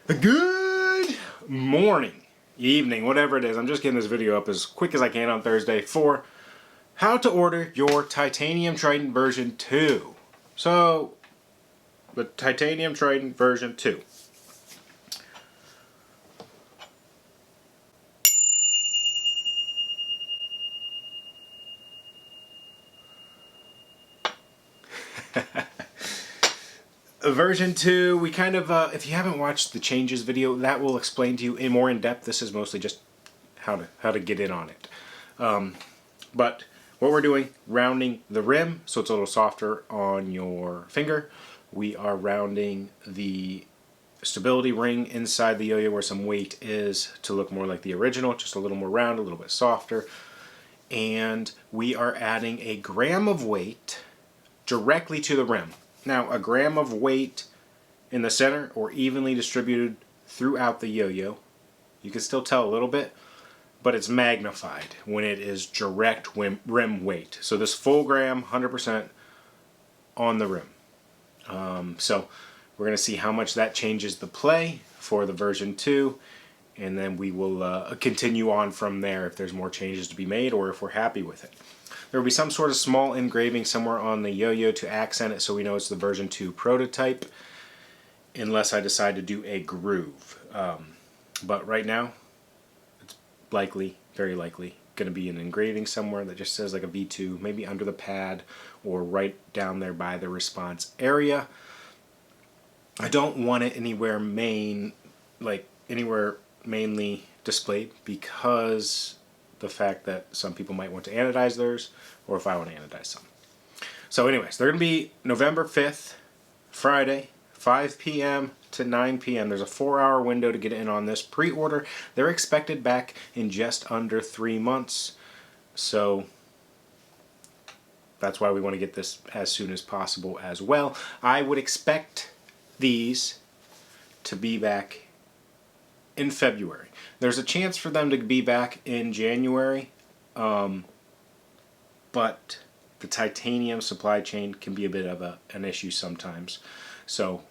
Good morning, evening, whatever it is. I'm just getting this video up as quick as I can on Thursday for how to order your Titanium Triton version 2. So, the Titanium Triton version 2. Version 2, we kind of, if you haven't watched the changes video, that will explain to you in more in depth. This is mostly just how to get in on it. But what we're doing, rounding the rim so it's a little softer on your finger. We are rounding the stability ring inside the yo-yo where some weight is to look more like the original, just a little more round, a little bit softer. And we are adding a gram of weight directly to the rim. Now, a gram of weight in the center or evenly distributed throughout the yo-yo. You can still tell a little bit, but it's magnified when it is direct rim weight. So this full gram, 100% on the rim. So we're going to see how much that changes the play for the version 2, and then we will continue on from there if there's more changes to be made or if we're happy with it. There will be some sort of small engraving somewhere on the yo-yo to accent it so we know it's the version 2 prototype, unless I decide to do a groove. But right now, it's likely, very likely, going to be an engraving somewhere that just says like a V2, maybe under the pad or right down there by the response area. I don't want it anywhere mainly displayed because the fact that some people might want to anodize theirs, or if I want to anodize some. So anyways, they're going to be November 5th, Friday, 5 p.m. to 9 p.m. There's a 4-hour window to get in on this pre-order. They're expected back in just under 3 months. So that's why we want to get this as soon as possible as well. I would expect these to be back in February. There's a chance for them to be back in January, but the titanium supply chain can be a bit of an issue sometimes. So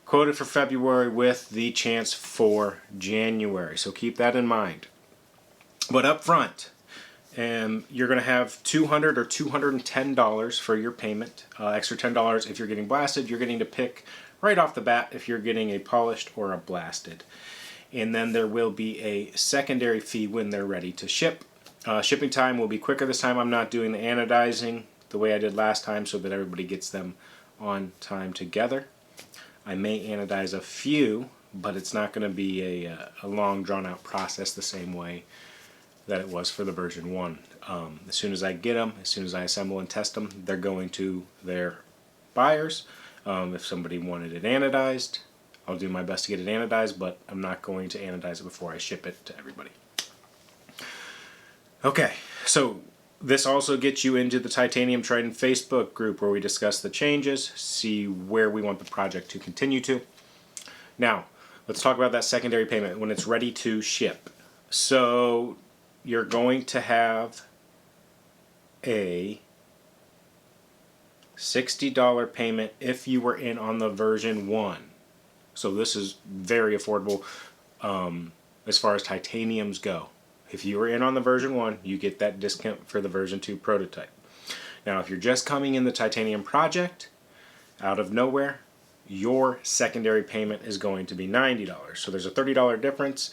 quoted for February with the chance for January. So keep that in mind. But up front, you're going to have $200 or $210 for your payment. Extra $10 if you're getting blasted. You're getting to pick right off the bat if you're getting a polished or a blasted. And then there will be a secondary fee when they're ready to ship. Shipping time will be quicker this time. I'm not doing the anodizing the way I did last time so that everybody gets them on time together. I may anodize a few, but it's not going to be a long drawn-out process the same way that it was for the version 1. As soon as I get them, as soon as I assemble and test them, they're going to their buyers. If somebody wanted it anodized, I'll do my best to get it anodized, but I'm not going to anodize it before I ship it to everybody. Okay, so this also gets you into the Titanium Triton Facebook group where we discuss the changes, see where we want the project to continue to. Now, let's talk about that secondary payment when it's ready to ship. So you're going to have a $60 payment if you were in on the version 1. So this is very affordable as far as titaniums go. If you were in on the version 1, you get that discount for the version 2 prototype. Now, if you're just coming in the titanium project, out of nowhere, your secondary payment is going to be $90. So there's a $30 difference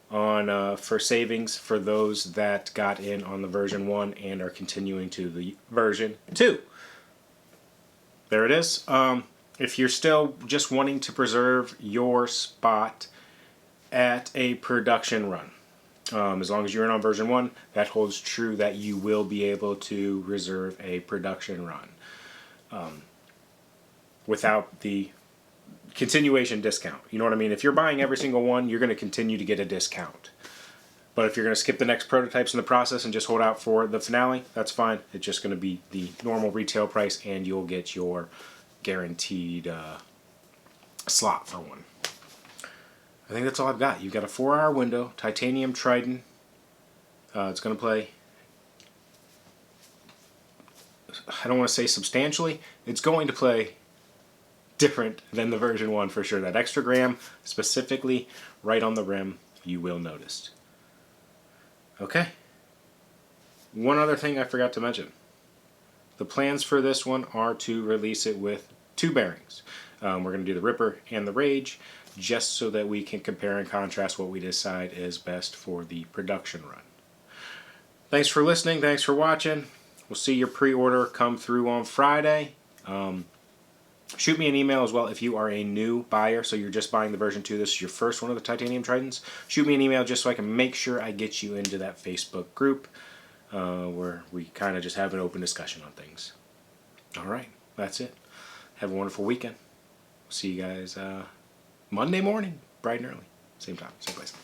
on for savings for those that got in on the version 1 and are continuing to the version 2. There it is. If you're still just wanting to preserve your spot at a production run, as long as you're in on version 1, that holds true that you will be able to reserve a production run without the continuation discount. You know what I mean? If you're buying every single one, you're going to continue to get a discount. But if you're going to skip the next prototypes in the process and just hold out for the finale, that's fine. It's just going to be the normal retail price and you'll get your guaranteed slot for one. I think that's all I've got. You've got a 4-hour window, Titanium Triton. It's going to play, I don't want to say substantially, it's going to play different than the version 1 for sure. That extra gram, specifically right on the rim, you will notice. Okay. One other thing I forgot to mention. The plans for this one are to release it with 2 bearings. We're going to do the Ripper and the Rage, just so that we can compare and contrast what we decide is best for the production run. Thanks for listening. Thanks for watching. We'll see your pre-order come through on Friday. Shoot me an email as well if you are a new buyer, so you're just buying the version 2. This is your first one of the Titanium Tritons. Shoot me an email just so I can make sure I get you into that Facebook group where we kind of just have an open discussion on things. Alright, that's it. Have a wonderful weekend. See you guys Monday morning, bright and early. Same time, same place.